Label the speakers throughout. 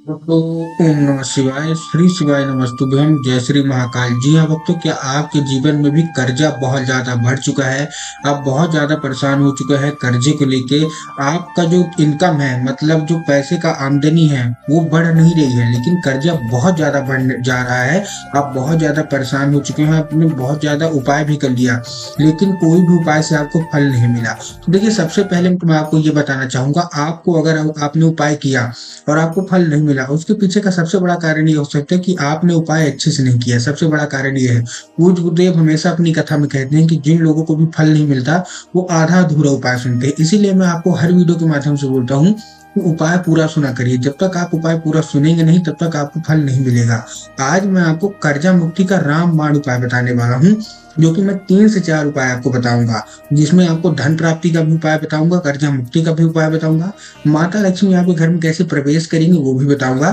Speaker 1: तो ओम नमः शिवाय, श्री शिवाय नमस्तुभ्यम, जय श्री महाकाल। जी हाँ भक्तों, क्या आपके जीवन में भी कर्जा बहुत ज्यादा बढ़ चुका है? आप बहुत ज्यादा परेशान हो चुके हैं कर्जे को लेके। आपका जो इनकम है, मतलब जो पैसे का आमदनी है, वो बढ़ नहीं रही है, लेकिन कर्जा बहुत ज्यादा बढ़ जा रहा है। आप बहुत ज्यादा परेशान हो चुके हैं, आपने बहुत ज्यादा उपाय भी कर लिया, लेकिन कोई भी उपाय से आपको फल नहीं मिला। तो देखिए, सबसे पहले तो मैं आपको ये बताना चाहूंगा, आपको अगर आपने उपाय किया और आपको फल नहीं मिला, उसके पीछे का सबसे बड़ा कारण ये हो सकता है कि आपने उपाय अच्छे से नहीं किया। सबसे बड़ा कारण ये है। पूज्य गुरुदेव हमेशा अपनी कथा में कहते हैं कि जिन लोगों को भी फल नहीं मिलता, वो आधा अधूरा उपाय सुनते हैं। इसीलिए मैं आपको हर वीडियो के माध्यम से बोलता हूँ कि उपाय पूरा सुना करिए। जब तक आप उपाय पूरा सुनेंगे नहीं, तब तक आपको फल नहीं मिलेगा। आज मैं आपको कर्जा मुक्ति का रामबाण उपाय बताने वाला हूँ, जो कि मैं 3 से 4 उपाय आपको बताऊंगा, जिसमें आपको धन प्राप्ति का भी उपाय बताऊंगा, कर्जा मुक्ति का भी उपाय बताऊंगा, माता लक्ष्मी आपके घर में कैसे प्रवेश करेंगे वो भी बताऊंगा।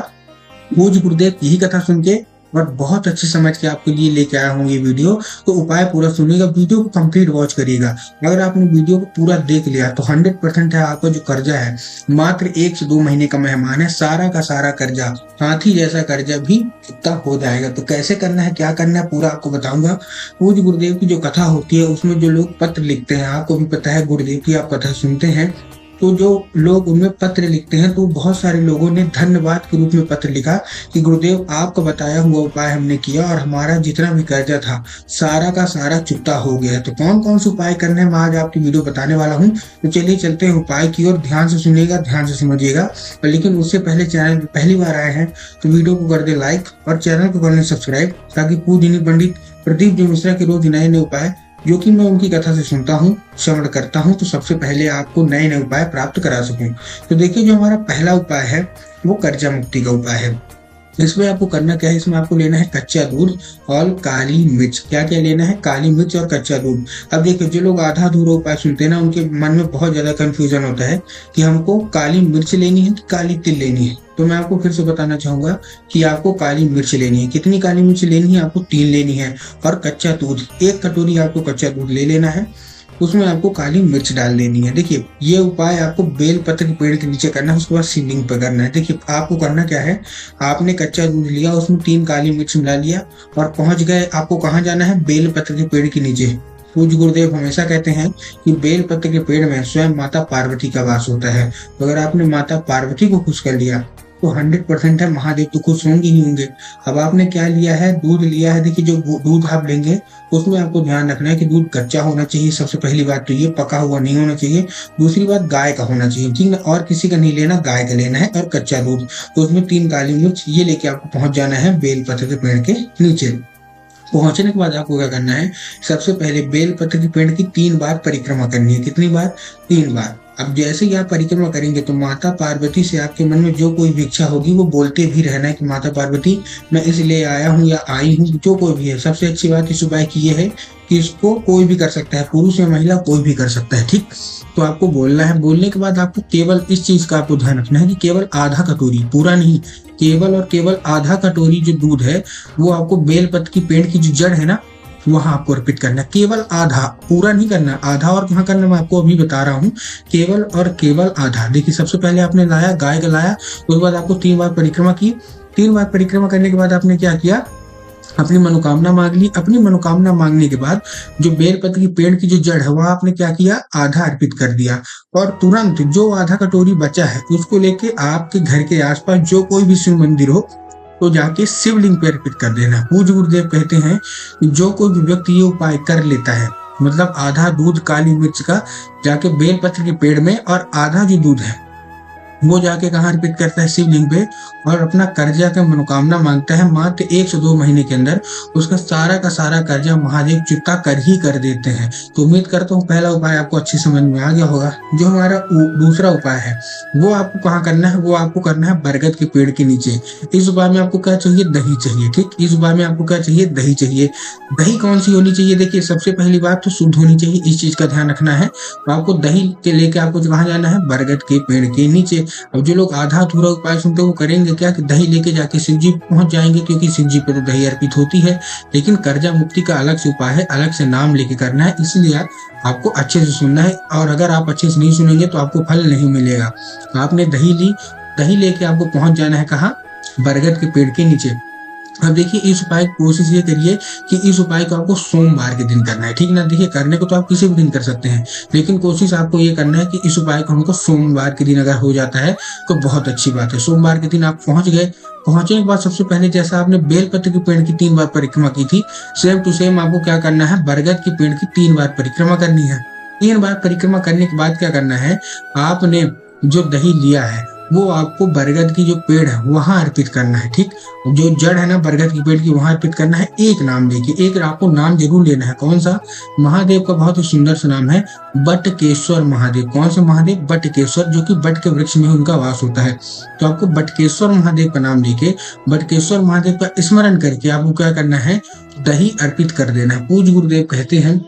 Speaker 1: पूज्य गुरुदेव यही कथा सुन के और बहुत अच्छे समझ के आपके लिए लेके आया हूँ ये वीडियो। तो उपाय पूरा सुनिएगा, वीडियो को कंप्लीट वॉच करिएगा। अगर आपने वीडियो को पूरा देख लिया तो 100% है, आपका जो कर्जा है मात्र 1 से 2 महीने का मेहमान है। सारा का सारा कर्जा, हाथी जैसा कर्जा भी चुकता हो जाएगा। तो कैसे करना है, क्या करना है, पूरा आपको बताऊंगा। पूज्य गुरुदेव की जो कथा होती है, उसमें जो लोग पत्र लिखते हैं, आपको भी पता है गुरुदेव की आप कथा सुनते हैं, तो जो लोग उनमें पत्र लिखते हैं, तो बहुत सारे लोगों ने धन्यवाद के रूप में पत्र लिखा कि गुरुदेव आपका बताया हुआ उपाय हमने किया और हमारा जितना भी कर्जा था सारा का सारा चुकता हो गया। तो कौन कौन से उपाय करने हैं मैं आज आपकी वीडियो बताने वाला हूँ। तो चलिए चलते हैं उपाय की ओर। ध्यान से सुनिएगा, ध्यान से समझिएगा। लेकिन उससे पहले चैनल पर पहली बार आए हैं तो वीडियो को कर दे लाइक और चैनल को कर लें सब्सक्राइब, ताकि पूजनीय पंडित प्रदीप जी मिश्रा के रोज नए नए उपाय जो कि मैं उनकी कथा से सुनता हूँ, श्रवण करता हूँ, तो सबसे पहले आपको नए नए उपाय प्राप्त करा सकूं। तो देखिए, जो हमारा पहला उपाय है वो कर्जा मुक्ति का उपाय है। इसमें आपको करना क्या है, इसमें आपको लेना है कच्चा दूध और काली मिर्च। क्या क्या लेना है, काली मिर्च और कच्चा दूध। अब देखिए, जो लोग आधा अधूरा उपाय सुनते हैं ना, उनके मन में बहुत ज्यादा कंफ्यूजन होता है कि हमको काली मिर्च लेनी है कि काली तिल लेनी है। तो मैं आपको फिर से बताना चाहूंगा कि आपको काली मिर्च लेनी है। कितनी काली मिर्च लेनी है, आपको 3 लेनी है। और कच्चा दूध, 1 कटोरी आपको कच्चा दूध ले लेना है, उसमें आपको काली मिर्च डाल देनी है। देखिए, ये उपाय आपको बेल पत्र के पेड़ के नीचे करना है, उसके बाद शिवलिंग पर करना है। देखिए, आपको करना क्या है, आपने कच्चा दूध लिया, उसमें 3 काली मिर्च मिला लिया और पहुंच गए। आपको कहाँ जाना है, बेल पत्र के पेड़ के नीचे। पूज्य गुरुदेव हमेशा कहते हैं कि बेल पत्र के पेड़ में स्वयं माता पार्वती का वास होता है। तो अगर आपने माता पार्वती को खुश कर लिया तो 100% है, महादेव तो खुश होंगे ही होंगे। अब आपने क्या लिया है, दूध लिया है। देखिए, जो दूध आप लेंगे उसमें आपको ध्यान रखना है कि दूध कच्चा होना चाहिए। सबसे पहली बात तो ये, पका हुआ नहीं होना चाहिए। दूसरी बात, गाय का होना चाहिए, ठीक है, और किसी का नहीं लेना, गाय का लेना है। और कच्चा दूध, तो उसमें 3 काली मिर्च ये लेके आपको पहुंच जाना है बेल पत्र के पेड़ के नीचे। पहुंचने के बाद आपको क्या करना है, सबसे पहले बेल पत्र के पेड़ की 3 बार परिक्रमा करनी है। कितनी बार, 3 बार। अब जैसे ही आप परिक्रमा करेंगे तो माता पार्वती से आपके मन में जो कोई भी इच्छा होगी वो बोलते भी रहना है कि माता पार्वती मैं इसलिए आया हूँ या आई हूँ, जो कोई भी है। सबसे अच्छी बात इस उपाय की ये है कि इसको कोई भी कर सकता है, पुरुष या महिला कोई भी कर सकता है, ठीक। तो आपको बोलना है। बोलने के बाद आपको केवल इस चीज का आपको ध्यान रखना है कि केवल आधा कटोरी, पूरा नहीं, केवल और केवल आधा कटोरी जो दूध है वो आपको बेलपत्र की पेड़ की जो जड़ है ना, वहां आपको अर्पित करना है। केवल आधा, पूरा नहीं करना। आधा और कहाँ करना मैं आपको अभी बता रहा हूँ। केवल और केवल आधा। देखिए, सबसे पहले आपने लाया, गाय का लाया, उसके बाद आपको 3 बार परिक्रमा की। 3 बार परिक्रमा करने के बाद आपने क्या किया, अपनी मनोकामना मांग ली। अपनी मनोकामना मांगने के बाद जो बेलपत्र की पेड़ की जो जड़ है वह आपने क्या किया, आधा अर्पित कर दिया। और तुरंत जो आधा कटोरी बचा है उसको लेके आपके घर के आसपास जो कोई भी शिव मंदिर हो तो जाके शिवलिंग पे अर्पित कर देना। पूज्य गुरुदेव कहते हैं कि जो कोई भी व्यक्ति ये उपाय कर लेता है, मतलब आधा दूध काली मिर्च का जाके बेलपत्र के पेड़ में और आधा जो दूध है वो जाके कहाँ अर्पित करता है, शिवलिंग पे, और अपना कर्जा का मनोकामना मांगता है, मात्र 1 से 2 महीने के अंदर उसका सारा का सारा कर्जा महादेव चुकता कर ही कर देते हैं। तो उम्मीद करता हूँ पहला उपाय आपको अच्छी समझ में आ गया होगा। जो हमारा दूसरा उपाय है वो आपको कहाँ करना है, वो आपको करना है बरगद के पेड़ के नीचे। इस उपाय में आपको क्या चाहिए, दही चाहिए, ठीक। इस उपाय में आपको क्या चाहिए, दही चाहिए। दही कौन सी होनी चाहिए, देखिए सबसे पहली बात तो शुद्ध होनी चाहिए, इस चीज का ध्यान रखना है। तो आपको दही के लेके आपको कहाँ जाना है, बरगद के पेड़ के नीचे। अब जो लोग आधा अधूरा उपाय सुनते हैं वो करेंगे क्या कि दही लेके जाके शिव जी पहुंच जाएंगे, क्योंकि शिव जी पे तो दही अर्पित होती है। लेकिन कर्जा मुक्ति का अलग से उपाय है, अलग से नाम लेके करना है, इसलिए आपको अच्छे से सुनना है। और अगर आप अच्छे से नहीं सुनेंगे तो आपको फल नहीं मिलेगा। आपने दही ली, दही लेके आपको पहुंच जाना है कहाँ? बरगद के पेड़ के नीचे। अब देखिए इस उपाय की कोशिश ये करिए कि इस उपाय को आपको सोमवार के दिन करना है, ठीक ना? देखिए करने को तो आप किसी भी दिन कर सकते हैं, लेकिन कोशिश आपको ये करना है कि इस उपाय को हमको सोमवार के दिन अगर हो जाता है तो बहुत अच्छी बात है। सोमवार के दिन आप पहुंच गए, पहुंचने के बाद सबसे पहले जैसा आपने बेलपत्र के पेड़ की 3 बार परिक्रमा की थी, सेम टू सेम आपको क्या करना है? बरगद के पेड़ की 3 बार परिक्रमा करनी है। 3 बार परिक्रमा करने के बाद क्या करना है? आपने जो दही लिया है वो आपको बरगद की जो पेड़ है वहां अर्पित करना है, ठीक? जो जड़ है ना बरगद की पेड़ की वहां अर्पित करना है। एक नाम लेके, एक आपको नाम जरूर लेना है। कौन सा? महादेव का बहुत ही सुंदर सा नाम है, बटकेश्वर महादेव। कौन से महादेव? बटकेश्वर, जो कि बट के वृक्ष में उनका वास होता है। तो आपको बटकेश्वर महादेव का नाम लेके, बटकेश्वर महादेव का स्मरण करके आपको क्या करना है? दही अर्पित कर देना है। पूज्य गुरुदेव कहते हैं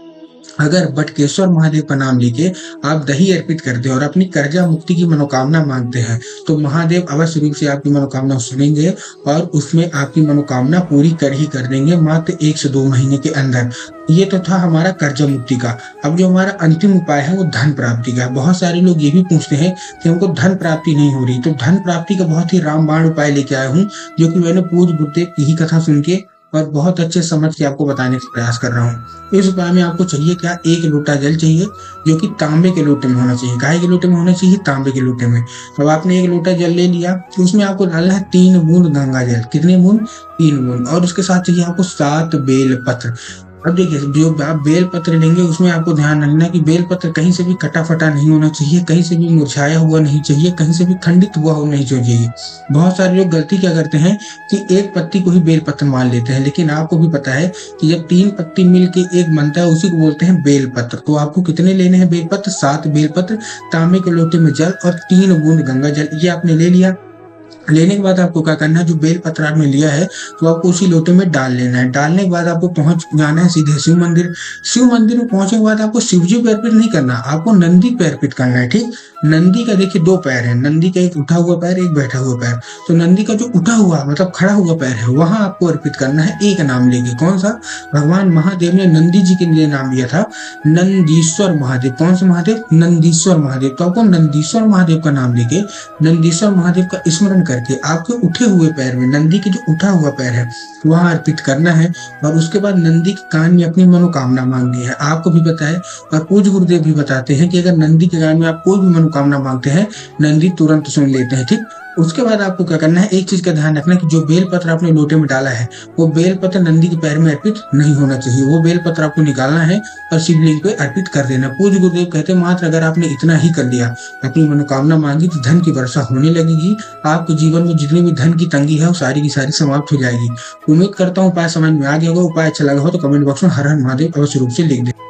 Speaker 1: अगर बटकेश्वर महादेव का नाम लेके आप दही अर्पित करते हैं और अपनी कर्जा मुक्ति की मनोकामना मांगते हैं तो महादेव अवश्य रूप से आपकी मनोकामना सुनेंगे और उसमें आपकी मनोकामना पूरी कर देंगे मात्र 1 से 2 महीने के अंदर। ये तो था हमारा कर्जा मुक्ति का। अब जो हमारा अंतिम उपाय है वो धन प्राप्ति का है। बहुत सारे लोग ये भी पूछते हैं कि हमको धन प्राप्ति नहीं हो रही, तो धन प्राप्ति का बहुत ही रामबाण उपाय लेके आया हूँ, जो कि मैंने पूज्य गुरुदेव की ही कथा सुन के और बहुत अच्छे समझ के आपको बताने का प्रयास कर रहा हूँ। इस उपाय में आपको चाहिए क्या? 1 लोटा जल चाहिए, जो कि तांबे के लोटे में होना चाहिए। काहे के लोटे में होना चाहिए? तांबे के लोटे में। अब आपने 1 लोटा जल ले लिया, तो उसमें आपको डालना है 3 बूंद गंगा जल। कितने बूंद? 3 बूंद। और उसके साथ चाहिए आपको 7 बेल पत्र। अब देखिए जो आप बेल पत्र लेंगे उसमें आपको ध्यान रखना कि बेल पत्र कहीं से भी कटा फटा नहीं होना चाहिए, कहीं से भी मुरझाया हुआ नहीं चाहिए, कहीं से भी खंडित हुआ हो नहीं चाहिए। बहुत सारे लोग गलती क्या करते हैं कि एक पत्ती को ही बेल पत्र मान लेते हैं, लेकिन आपको भी पता है कि जब 3 पत्ती मिलके एक बनता है उसी को बोलते हैं बेल पत्र। तो आपको कितने लेने हैं बेल पत्र? 7 बेल पत्र, तांबे के लोटे में जल और 3 बूंद गंगा जल। ये आपने ले लिया। लेने के बाद आपको क्या करना है? जो बेल पत्र आपने लिया है तो आपको उसी लोटे में डाल लेना है। डालने के बाद आपको पहुंच जाना है सीधे शिव मंदिर। शिव मंदिर में पहुंचने के बाद आपको शिवजी पे अर्पित नहीं करना, आपको नंदी पे अर्पित करना है, ठीक? नंदी का देखिए 2 पैर है, नंदी का एक उठा हुआ पैर, एक बैठा हुआ पैर। तो नंदी का जो उठा हुआ मतलब खड़ा हुआ पैर है वहां आपको अर्पित करना है एक नाम लेके। कौन सा? भगवान महादेव ने नंदी जी के लिए नाम लिया था नंदीश्वर महादेव। कौन से महादेव? नंदीश्वर महादेव। तो आपको नंदीश्वर महादेव का नाम लेके नंदीश्वर महादेव का स्मरण करके आपके उठे हुए पैर में, नंदी के जो उठा हुआ पैर है वहां अर्पित करना है। और उसके बाद नंदी के कान में अपनी मनोकामना मांगनी है। आपको भी पता है और पूज्य गुरुदेव भी बताते हैं कि अगर नंदी के कान में आप कोई भी मनोकामना मांगते हैं नंदी तुरंत सुन लेते हैं, ठीक? उसके बाद आपको क्या करना है? एक चीज का ध्यान रखना कि जो बेल पत्र आपने लोटे में डाला है वो बेल पत्र नंदी के पैर में अर्पित नहीं होना चाहिए। वो बेल पत्र आपको निकालना है और शिवलिंग पे अर्पित कर देना। पूज्य गुरुदेव कहते हैं मात्र अगर आपने इतना ही कर लिया, अपनी मनोकामना मांगी, तो धन की वर्षा होने लगेगी। आपके जीवन में जितनी भी धन की तंगी है वो सारी की सारी समाप्त हो जाएगी। उम्मीद करता हूँ उपाय समझ में आ गया होगा। उपाय अच्छा लगा हो तो कमेंट बॉक्स में हर हर महादेव अवश्य रूप से लिख दे।